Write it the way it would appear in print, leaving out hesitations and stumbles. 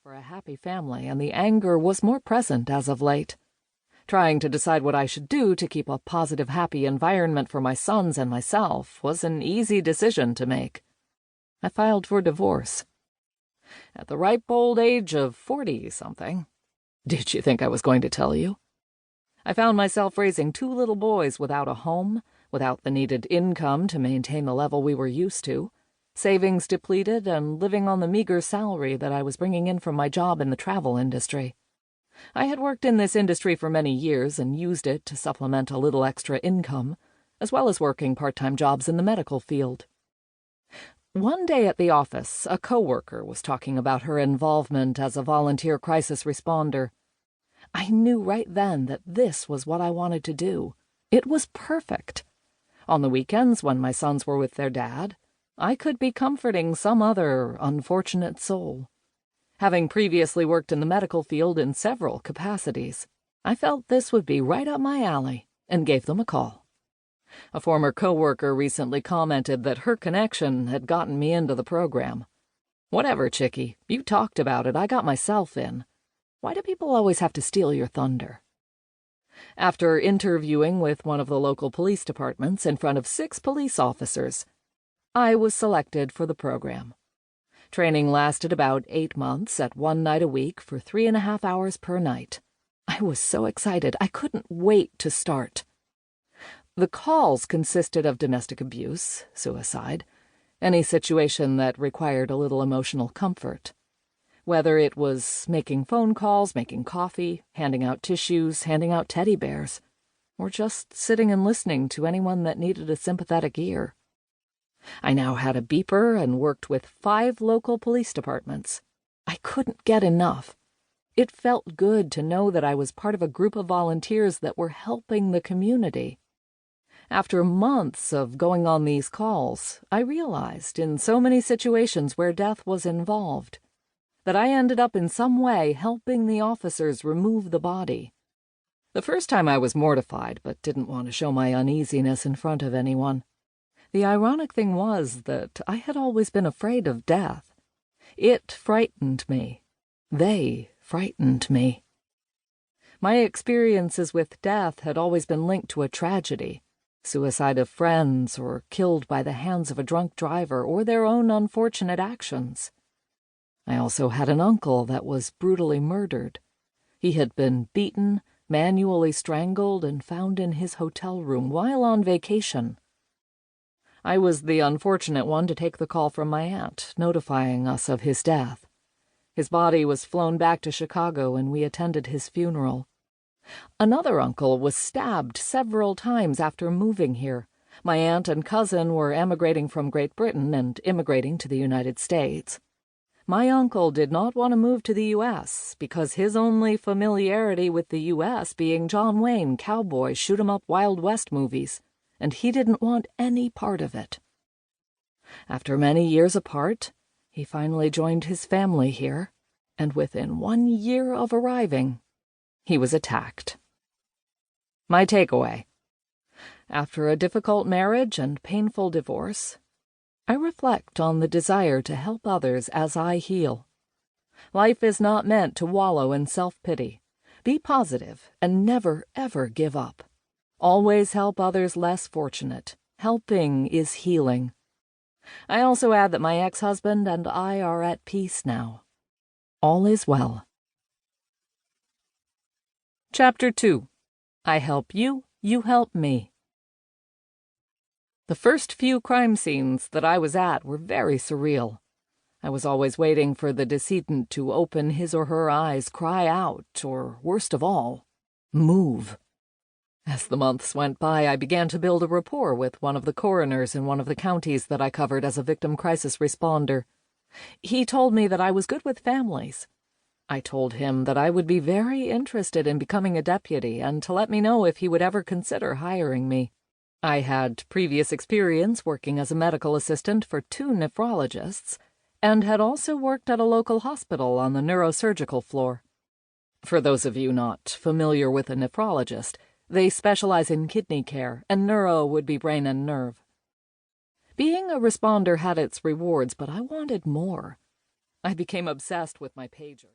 for a happy family, and the anger was more present as of late. Trying to decide what I should do to keep a positive, happy environment for my sons and myself was an easy decision to make. I filed for divorce. At the ripe old age of 40-something. Did you think I was going to tell you? I found myself raising 2 little boys without a home, without the needed income to maintain the level we were used to, savings depleted, and living on the meager salary that I was bringing in from my job in the travel industry. I had worked in this industry for many years and used it to supplement a little extra income, as well as working part-time jobs in the medical field. One day at the office, a coworker was talking about her involvement as a volunteer crisis responder. I knew right then that this was what I wanted to do. It was perfect. On the weekends, when my sons were with their dad, I could be comforting some other unfortunate soul. Having previously worked in the medical field in several capacities, I felt this would be right up my alley and gave them a call. A former coworker recently commented that her connection had gotten me into the program. Whatever, Chickie, you talked about it, I got myself in. Why do people always have to steal your thunder? After interviewing with one of the local police departments in front of 6 police officers, I was selected for the program. Training lasted about 8 months at 1 night a week for 3.5 hours per night. I was so excited, I couldn't wait to start. The calls consisted of domestic abuse, suicide, any situation that required a little emotional comfort. Whether it was making phone calls, making coffee, handing out tissues, handing out teddy bears, or just sitting and listening to anyone that needed a sympathetic ear. I now had a beeper and worked with 5 local police departments. I couldn't get enough. It felt good to know that I was part of a group of volunteers that were helping the community. After months of going on these calls, I realized, in so many situations where death was involved, that I ended up in some way helping the officers remove the body. The first time I was mortified, but didn't want to show my uneasiness in front of anyone. The ironic thing was that I had always been afraid of death. It frightened me. They frightened me. My experiences with death had always been linked to a tragedy. Suicide of friends, or killed by the hands of a drunk driver, or their own unfortunate actions. I also had an uncle that was brutally murdered. He had been beaten, manually strangled, and found in his hotel room while on vacation. I was the unfortunate one to take the call from my aunt, notifying us of his death. His body was flown back to Chicago, and we attended his funeral. Another uncle was stabbed several times after moving here. My aunt and cousin were emigrating from Great Britain and immigrating to the United States. My uncle did not want to move to the U.S. because his only familiarity with the U.S. being John Wayne cowboy shoot-'em-up Wild West movies, and he didn't want any part of it. After many years apart, he finally joined his family here, and within 1 year of arriving, he was attacked. My takeaway. After a difficult marriage and painful divorce, I reflect on the desire to help others as I heal. Life is not meant to wallow in self-pity. Be positive and never, ever give up. Always help others less fortunate. Helping is healing. I also add that my ex-husband and I are at peace now. All is well. Chapter 2. I help you, you help me. The first few crime scenes that I was at were very surreal. I was always waiting for the decedent to open his or her eyes, cry out, or, worst of all, move. As the months went by, I began to build a rapport with one of the coroners in one of the counties that I covered as a victim crisis responder. He told me that I was good with families. I told him that I would be very interested in becoming a deputy and to let me know if he would ever consider hiring me. I had previous experience working as a medical assistant for 2 nephrologists and had also worked at a local hospital on the neurosurgical floor. For those of you not familiar with a nephrologist, they specialize in kidney care, and neuro would be brain and nerve. Being a responder had its rewards, but I wanted more. I became obsessed with my pager.